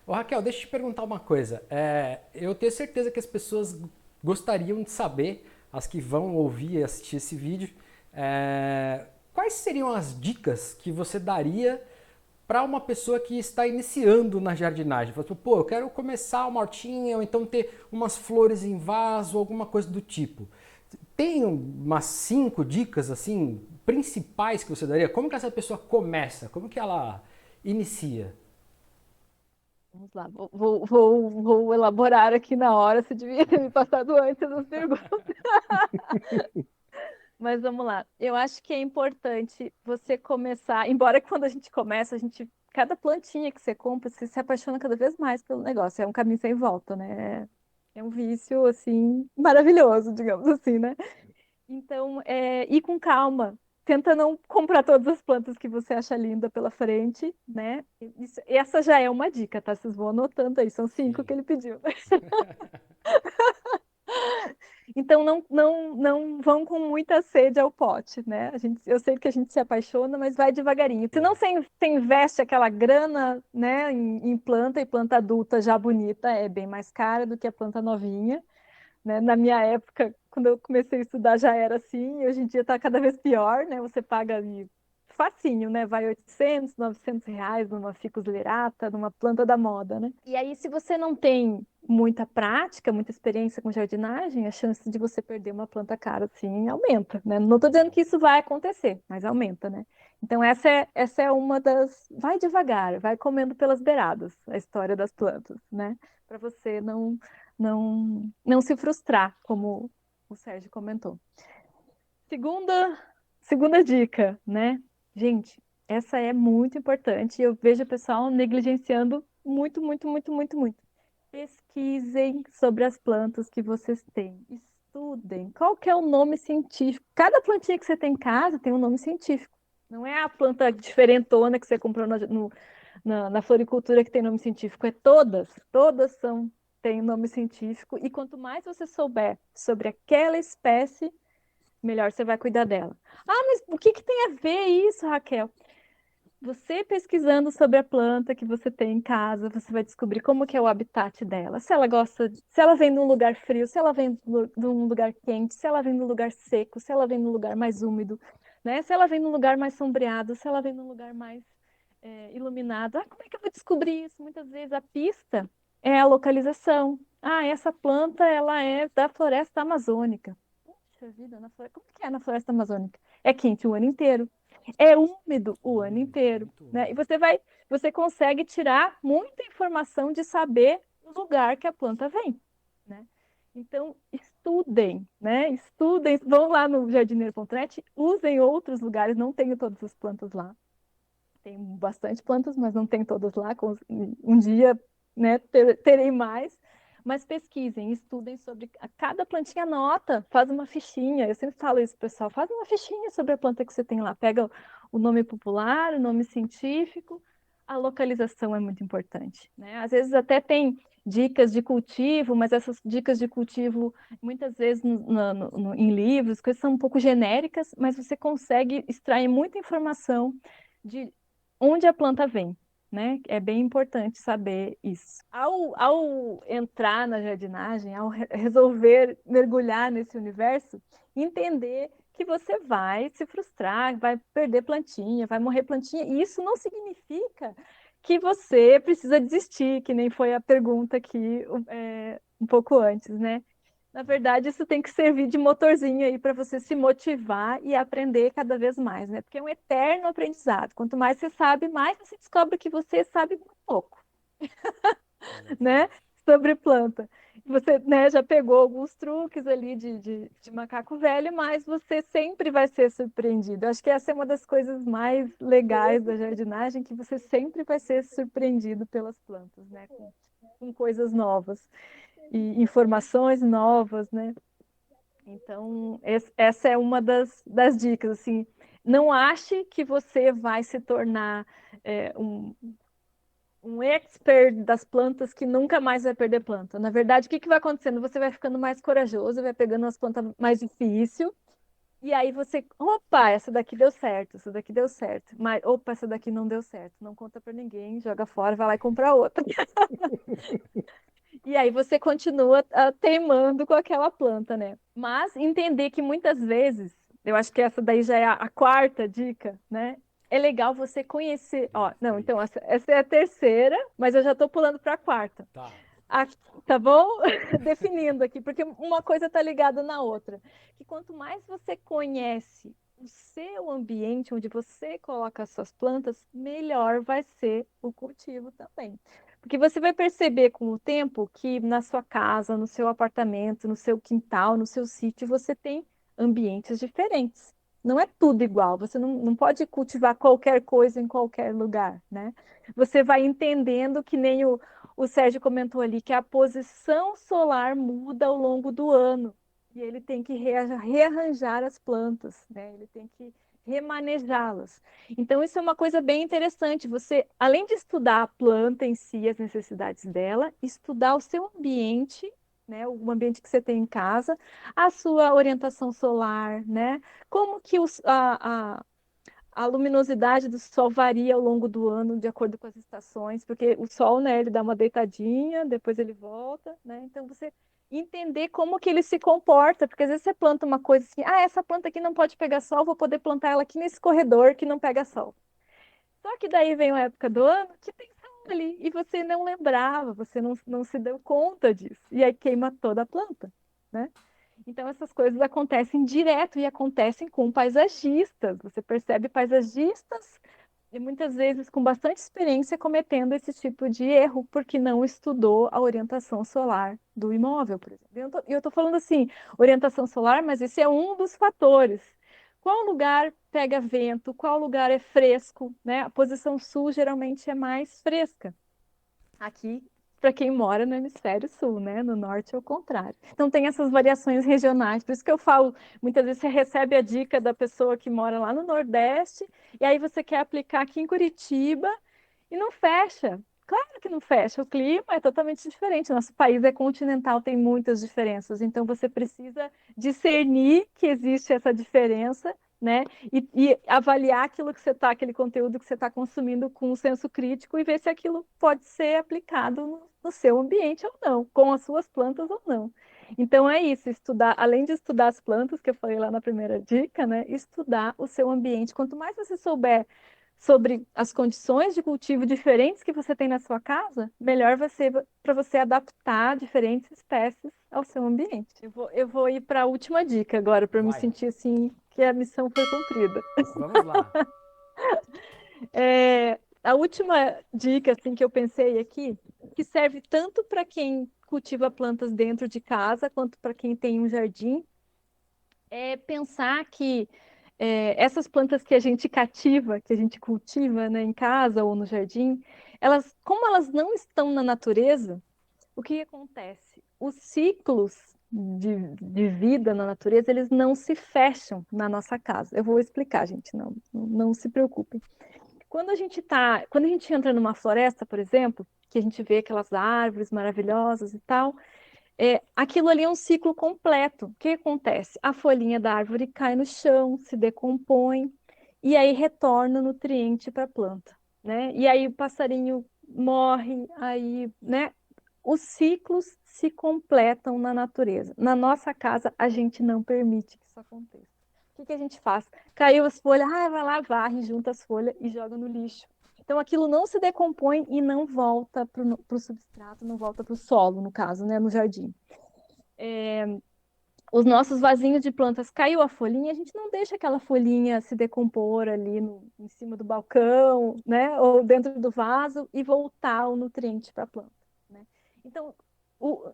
Ô Raquel, deixa eu te perguntar uma coisa. Eu tenho certeza que as pessoas gostariam de saber, as que vão ouvir e assistir esse vídeo, quais seriam as dicas que você daria para uma pessoa que está iniciando na jardinagem? Fala, pô, eu quero começar uma hortinha ou então ter umas flores em vaso, alguma coisa do tipo. Tem umas 5 dicas assim principais que você daria? Como que essa pessoa começa? Como que ela inicia? Vamos lá, vou elaborar aqui na hora, você devia ter me passado antes das perguntas. Mas vamos lá. Eu acho que é importante você começar, embora quando a gente começa, cada plantinha que você compra, você se apaixona cada vez mais pelo negócio. É um caminho sem volta, né? É um vício, assim, maravilhoso, digamos assim, né? Então, ir com calma. Tenta não comprar todas as plantas que você acha linda pela frente, né? Essa já é uma dica, tá? Vocês vão anotando aí, são 5 Sim. que ele pediu. Então não vão com muita sede ao pote, né? Eu sei que a gente se apaixona, mas vai devagarinho. Se não Sim. você investe aquela grana, né, em planta e planta adulta já bonita, é bem mais cara do que a planta novinha, né? Na minha época, quando eu comecei a estudar, já era assim, e hoje em dia está cada vez pior, né? Você paga ali facinho, né? Vai 800, R$ 900 numa ficus lirata, numa planta da moda, né? E aí, se você não tem muita prática, muita experiência com jardinagem, a chance de você perder uma planta cara assim aumenta, né? Não estou dizendo que isso vai acontecer, mas aumenta, né? Então, essa é uma das. Vai devagar, vai comendo pelas beiradas a história das plantas, né? Para você não se frustrar, como o Sérgio comentou. Segunda, segunda dica, né? Gente, essa é muito importante. Eu vejo o pessoal negligenciando muito, muito, muito, muito, muito. Pesquisem sobre as plantas que vocês têm. Estudem. Qual que é o nome científico? Cada plantinha que você tem em casa tem um nome científico. Não é a planta diferentona que você comprou na floricultura que tem nome científico. É todas. Todas têm nome científico. E quanto mais você souber sobre aquela espécie, melhor você vai cuidar dela. Ah, mas o que que tem a ver isso, Raquel? Você pesquisando sobre a planta que você tem em casa, você vai descobrir como que é o habitat dela. Se ela gosta, se ela vem de um lugar frio, se ela vem de um lugar quente, se ela vem de um lugar seco, se ela vem de um lugar mais úmido, né? Se ela vem de um lugar mais sombreado, se ela vem de um lugar mais iluminado. Ah, como é que eu vou descobrir isso? Muitas vezes a pista é a localização. Ah, essa planta ela é da floresta amazônica. Puxa vida, como que é na floresta amazônica? É quente o ano inteiro. É úmido o ano inteiro, Muito né? úmido. Você consegue tirar muita informação de saber o lugar que a planta vem, né? Então, estudem, né? Estudem, vão lá no jardineiro.net, usem outros lugares, não tenho todas as plantas lá. Tem bastante plantas, mas não tem todas lá. Um dia, né, terei mais. Mas pesquisem, estudem sobre cada plantinha, anota, faz uma fichinha. Eu sempre falo isso, pessoal, faz uma fichinha sobre a planta que você tem lá. Pega o nome popular, o nome científico, a localização é muito importante, né? Às vezes até tem dicas de cultivo, mas essas dicas de cultivo, muitas vezes em livros, coisas são um pouco genéricas, mas você consegue extrair muita informação de onde a planta vem, né? É bem importante saber isso. Ao entrar na jardinagem, ao resolver mergulhar nesse universo, entender que você vai se frustrar, vai perder plantinha, vai morrer plantinha, e isso não significa que você precisa desistir, que nem foi a pergunta aqui um pouco antes, né? Na verdade, isso tem que servir de motorzinho aí para você se motivar e aprender cada vez mais, né? Porque é um eterno aprendizado. Quanto mais você sabe, mais você descobre que você sabe muito pouco, né? Exatamente. Sobre planta. Você, né, já pegou alguns truques ali de macaco velho, mas você sempre vai ser surpreendido. Eu acho que essa é uma das coisas mais legais da jardinagem, que você sempre vai ser surpreendido pelas plantas, né? Com coisas novas e informações novas, né? Então, essa é uma das dicas, assim, não ache que você vai se tornar um expert das plantas que nunca mais vai perder planta. Na verdade, o que que vai acontecendo? Você vai ficando mais corajoso, vai pegando as plantas mais difíceis, E aí você, opa, essa daqui deu certo, essa daqui deu certo. Mas, opa, essa daqui não deu certo. Não conta para ninguém, joga fora, vai lá e compra outra. E aí você continua teimando com aquela planta, né? Mas entender que muitas vezes, eu acho que essa daí já é a quarta dica, né? É legal você conhecer. Ó, não, então Gostei. essa é a terceira, mas eu já estou pulando para a quarta. Tá. A- tá bom? Definindo aqui, porque uma coisa está ligada na outra. Que quanto mais você conhece o seu ambiente onde você coloca as suas plantas, melhor vai ser o cultivo também. Porque você vai perceber com o tempo que na sua casa, no seu apartamento, no seu quintal, no seu sítio, você tem ambientes diferentes. Não é tudo igual, você não pode cultivar qualquer coisa em qualquer lugar, né? Você vai entendendo que nem o Sérgio comentou ali que a posição solar muda ao longo do ano e ele tem que rearranjar as plantas, né? Ele tem que remanejá-las. Então, isso é uma coisa bem interessante. Você, além de estudar a planta em si, as necessidades dela, estudar o seu ambiente, né? O ambiente que você tem em casa, a sua orientação solar, né? Como que a luminosidade do sol varia ao longo do ano, de acordo com as estações, porque o sol, né, ele dá uma deitadinha, depois ele volta, né? Então você entender como que ele se comporta, porque às vezes você planta uma coisa assim, ah, essa planta aqui não pode pegar sol, vou poder plantar ela aqui nesse corredor que não pega sol. Só que daí vem uma época do ano que tem sol ali, e você não lembrava, você não se deu conta disso, e aí queima toda a planta, né? Então, essas coisas acontecem direto e acontecem com paisagistas. Você percebe paisagistas e muitas vezes com bastante experiência cometendo esse tipo de erro porque não estudou a orientação solar do imóvel, por exemplo. Eu estou falando assim, orientação solar, mas esse é um dos fatores. Qual lugar pega vento? Qual lugar é fresco? Né? A posição sul geralmente é mais fresca. Aqui, para quem mora no hemisfério sul, né? No norte é o contrário. Então tem essas variações regionais. Por isso que eu falo, muitas vezes você recebe a dica da pessoa que mora lá no Nordeste, e aí você quer aplicar aqui em Curitiba e não fecha. Claro que não fecha, o clima é totalmente diferente. Nosso país é continental, tem muitas diferenças. Então você precisa discernir que existe essa diferença, né? E avaliar aquilo que você está, aquele conteúdo que você está consumindo com um senso crítico e ver se aquilo pode ser aplicado no seu ambiente ou não, com as suas plantas ou não. Então é isso, estudar, além de estudar as plantas, que eu falei lá na primeira dica, né? Estudar o seu ambiente. Quanto mais você souber sobre as condições de cultivo diferentes que você tem na sua casa, melhor vai ser para você adaptar diferentes espécies ao seu ambiente. Eu vou ir para a última dica agora, para me Vai. sentir assim que a missão foi cumprida. Vamos lá. A última dica assim que eu pensei aqui, que serve tanto para quem cultiva plantas dentro de casa quanto para quem tem um jardim, é pensar que essas plantas que a gente cativa, que a gente cultiva, né, em casa ou no jardim, elas, como elas não estão na natureza, o que acontece? Os ciclos de vida na natureza, eles não se fecham na nossa casa. Eu vou explicar, gente, não se preocupem. Quando a gente entra numa floresta, por exemplo, que a gente vê aquelas árvores maravilhosas e tal, aquilo ali é um ciclo completo. O que acontece? A folhinha da árvore cai no chão, se decompõe e aí retorna o nutriente para a planta, né? E aí o passarinho morre, aí, né? Os ciclos se completam na natureza. Na nossa casa, a gente não permite que isso aconteça. O que que a gente faz? Caiu as folhas, vai lá, varre, junta as folhas e joga no lixo. Então, aquilo não se decompõe e não volta para o substrato, não volta para o solo, no caso, né, no jardim. Os nossos vasinhos de plantas, caiu a folhinha, a gente não deixa aquela folhinha se decompor ali em cima do balcão, né, ou dentro do vaso e voltar o nutriente para a planta, né? Então,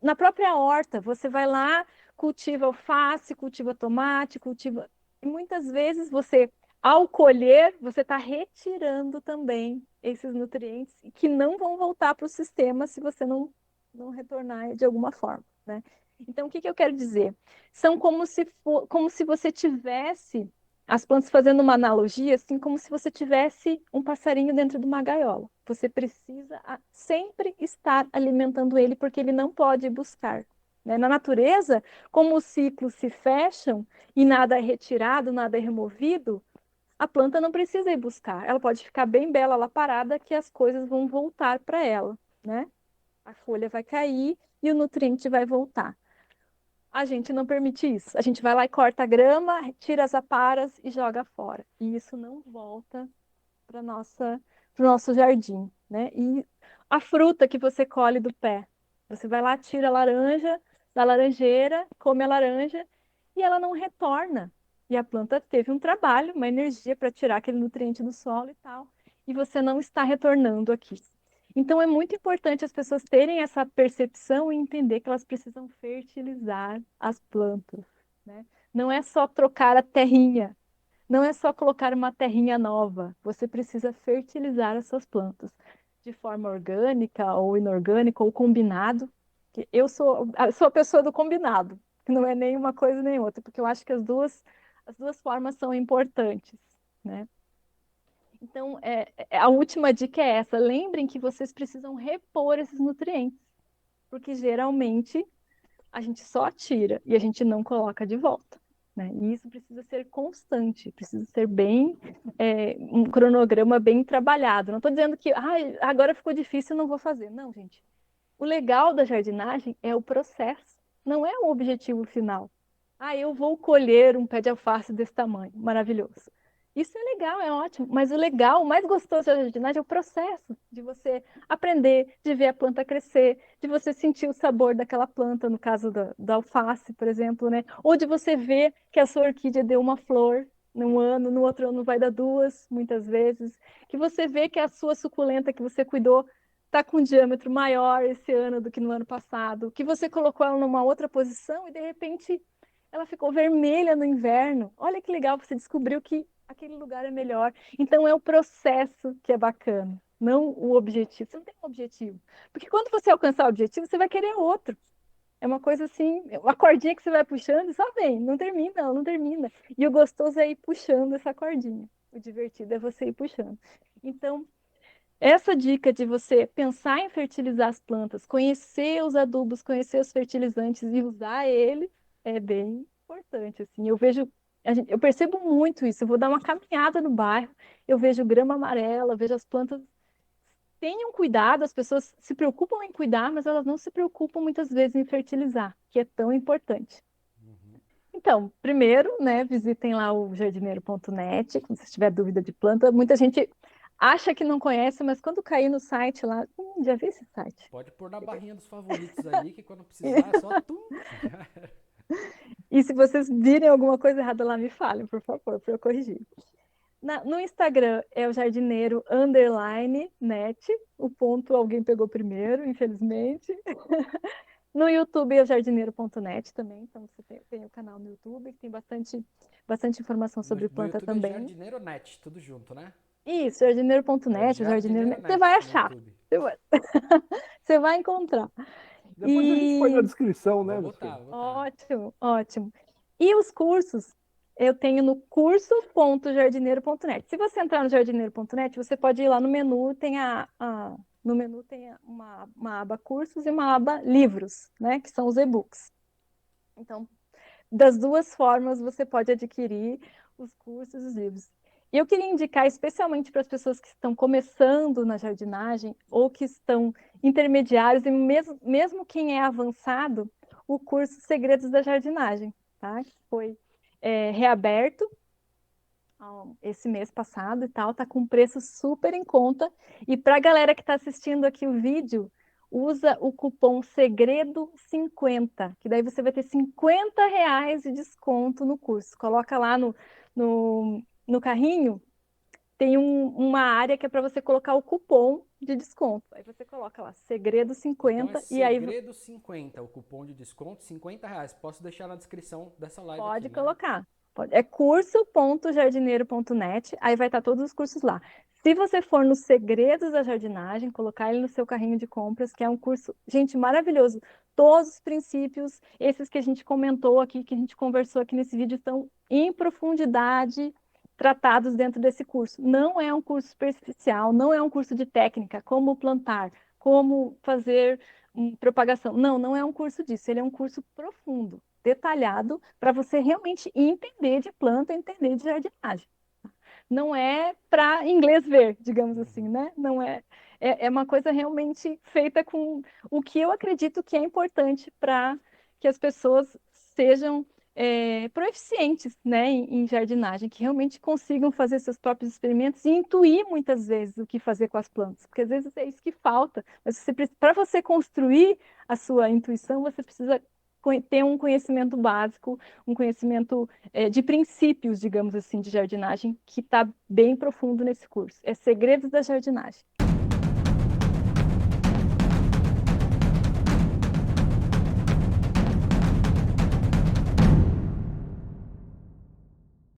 na própria horta, você vai lá, cultiva alface, cultiva tomate, cultiva. E muitas vezes você, ao colher, você está retirando também esses nutrientes que não vão voltar para o sistema se você não retornar de alguma forma, né? Então, o que que eu quero dizer? São como se você tivesse as plantas fazendo uma analogia, assim como se você tivesse um passarinho dentro de uma gaiola. Você precisa sempre estar alimentando ele porque ele não pode buscar. né? Na natureza, como os ciclos se fecham e nada é retirado, nada é removido, a planta não precisa ir buscar. Ela pode ficar bem bela lá parada que as coisas vão voltar para ela, né? A folha vai cair e o nutriente vai voltar. A gente não permite isso. A gente vai lá e corta a grama, tira as aparas e joga fora. E isso não volta para o nosso jardim, né? E a fruta que você colhe do pé, você vai lá, tira a laranja da laranjeira, come a laranja e ela não retorna. E a planta teve um trabalho, uma energia para tirar aquele nutriente do solo e tal, e você não está retornando aqui. Então é muito importante as pessoas terem essa percepção e entender que elas precisam fertilizar as plantas, né? Não é só trocar a terrinha, não é só colocar uma terrinha nova, você precisa fertilizar as suas plantas de forma orgânica ou inorgânica ou combinado. Eu sou a pessoa do combinado, que não é nem uma coisa nem outra, porque eu acho que as duas formas são importantes, né? Então, a última dica é essa: lembrem que vocês precisam repor esses nutrientes, porque geralmente a gente só tira e a gente não coloca de volta, né? E isso precisa ser constante, precisa ser bem, um cronograma bem trabalhado. Não estou dizendo que agora ficou difícil, não vou fazer. Não, gente. O legal da jardinagem é o processo, não é o objetivo final. Eu vou colher um pé de alface desse tamanho, maravilhoso. Isso é legal, é ótimo, mas o legal, o mais gostoso da jardinagem é o processo de você aprender, de ver a planta crescer, de você sentir o sabor daquela planta, no caso da alface, por exemplo, né? Ou de você ver que a sua orquídea deu uma flor num ano, no outro ano vai dar duas, muitas vezes. Que você vê que a sua suculenta que você cuidou está com um diâmetro maior esse ano do que no ano passado, que você colocou ela numa outra posição e de repente ela ficou vermelha no inverno. Olha que legal, você descobriu que aquele lugar é melhor. Então é o processo que é bacana, não o objetivo. Você não tem um objetivo. Porque quando você alcançar o objetivo, você vai querer outro. É uma coisa assim, uma cordinha que você vai puxando e só vem, não termina, ela não termina. E o gostoso é ir puxando essa cordinha. O divertido é você ir puxando. Então, essa dica de você pensar em fertilizar as plantas, conhecer os adubos, conhecer os fertilizantes e usar eles é bem importante, assim. Eu percebo muito isso. Eu vou dar uma caminhada no bairro, eu vejo grama amarela, vejo as plantas. Tenham cuidado, as pessoas se preocupam em cuidar, mas elas não se preocupam muitas vezes em fertilizar, que é tão importante. Uhum. Então, primeiro, né, visitem lá o jardineiro.net, se você tiver dúvida de planta. Muita gente acha que não conhece, mas quando cair no site lá, já vi esse site. Pode pôr na barrinha dos favoritos aí, que quando precisar é só tum. E se vocês virem alguma coisa errada lá, me falem, por favor, para eu corrigir. No Instagram é o jardineiro underline net, o ponto alguém pegou primeiro, infelizmente. No YouTube é o jardineiro.net também, então você tem o canal no YouTube, que tem bastante informação No, sobre no planta YouTube é também. Jardineiro Net, tudo junto, né? Isso, É jardineiro.net, o jardineiro Jardineiro net, você vai Net no achar, YouTube. você vai, você vai encontrar. Depois a gente põe na E descrição, né, Vou meus botar, filhos? vou botar. ótimo, ótimo. E os cursos eu tenho no curso.jardineiro.net. Se você entrar no jardineiro.net, você pode ir lá no menu, no menu tem uma aba cursos e uma aba livros, né, que são os e-books. Então, das duas formas você pode adquirir os cursos e os livros. E eu queria indicar especialmente para as pessoas que estão começando na jardinagem ou que estão intermediários, e mesmo quem é avançado, o curso Segredos da Jardinagem, tá? Que foi reaberto esse mês passado e tal, tá com preço super em conta. E para a galera que está assistindo aqui o vídeo, usa o cupom Segredo50, que daí você vai ter R$ 50 de desconto no curso. Coloca lá no carrinho, tem uma área que é para você colocar o cupom de desconto. Aí você coloca lá, Segredo Então é 50, e aí Segredo 50, o cupom de desconto, R$ 50. Posso deixar na descrição dessa live aqui, pode né? colocar. Pode. É curso.jardineiro.net, aí vai estar todos os cursos lá. Se você for nos Segredos da Jardinagem, colocar ele no seu carrinho de compras, que é um curso, gente, maravilhoso. Todos os princípios, esses que a gente comentou aqui, que a gente conversou aqui nesse vídeo, estão em profundidade tratados dentro desse curso. Não é um curso superficial, não é um curso de técnica, como plantar, como fazer propagação. Não, não é um curso disso, ele é um curso profundo, detalhado, para você realmente entender de planta, entender de jardinagem. Não é para inglês ver, digamos assim, né? Não é, é uma coisa realmente feita com o que eu acredito que é importante para que as pessoas sejam proficientes, né, em jardinagem, que realmente consigam fazer seus próprios experimentos e intuir muitas vezes o que fazer com as plantas, porque às vezes é isso que falta. Mas para você construir a sua intuição, você precisa ter um conhecimento básico, um conhecimento de princípios, digamos assim, de jardinagem, que está bem profundo nesse curso. É Segredos da Jardinagem.